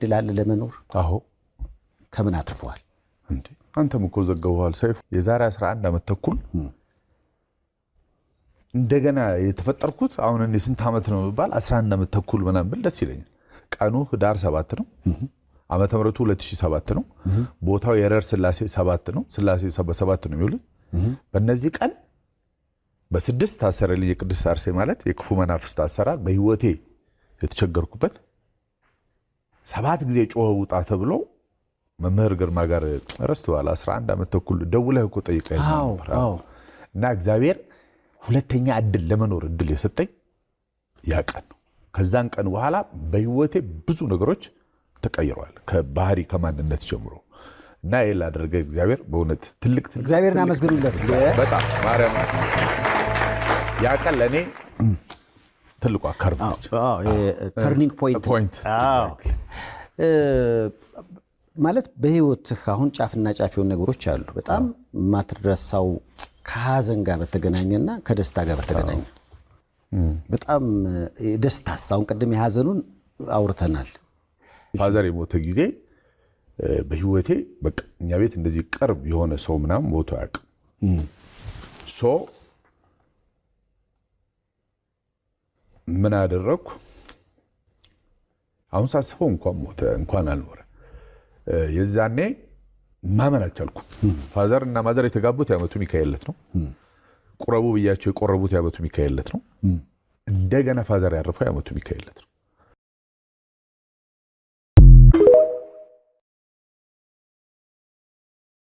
እድል አለ ለመኖር? አዎ። ከምን አትርፈዋል እንዴ? አንተም እኮ ዘገውሃል ሰይፍ። የዛሬ 11 ዓመት ተኩል እንደገና የተፈጠርኩት አሁን እኔ ስንት ዓመት ነው ባል 11 ዓመት ተኩል ምናምን ብል ደስ ይለኛል። ቀኑ ህዳር 7 ነው። ዓመተ ምህረቱ 2007 ነው። ቦታው የረር ስላሴ 7 ነው። ስላሴ 7 ነው የሚውል። በእነዚህ ቀን በስድስት ታሰረልኝ የቅድስት አርሴማ ማለት የክፉ መናፍስት አሰራር በህይወቴ የተቸገርኩበት 7 ጊዜ ጮኸ ውጣ ተብሎ መምህር ግርማ ጋር ረስተዋል 11 ዓመት ተኩል ደውለህ እኮ ጠይቀኝ ነበር። እና እግዚአብሔር ሁለተኛ እድል ለመኖር እድል የሰጠኝ ያ ቀን ነው። ከዛን ቀን በኋላ በህይወቴ ብዙ ነገሮች ተቀይረዋል ከባህሪ ከማንነት ጀምሮ። እና ይሄን ላደረገ እግዚአብሔር በእውነት ትልቅ እግዚአብሔርን አመስግኑለት። በጣም ማርያም ያ ቀን ለኔ ትልቁ አከርፍ ተርኒንግ ፖይንት ማለት በህይወትህ አሁን ጫፍና ጫፍ የሆኑ ነገሮች አሉ። በጣም ማትረሳው ከሀዘን ጋር በተገናኘና ከደስታ ጋር በተገናኘ በጣም ደስታስ አሁን ቅድም የሀዘኑን አውርተናል። ፋዘር የሞተ ጊዜ በህይወቴ በቃ እኛ ቤት እንደዚህ ቅርብ የሆነ ሰው ምናምን ሞቶ አያውቅም። ሶ ምን አደረኩ? አሁን ሳስበው እንኳን ሞተ እንኳን አልኖረ የዛኔ ማመን አልቻልኩም። ፋዘር እና ማዘር የተጋቡት ያመቱ ሚካኤል ዕለት ነው። ቁረቡ ብያቸው የቆረቡት ያመቱ ሚካኤል ዕለት ነው። እንደገና ፋዘር ያረፈው ያመቱ ሚካኤል ዕለት ነው።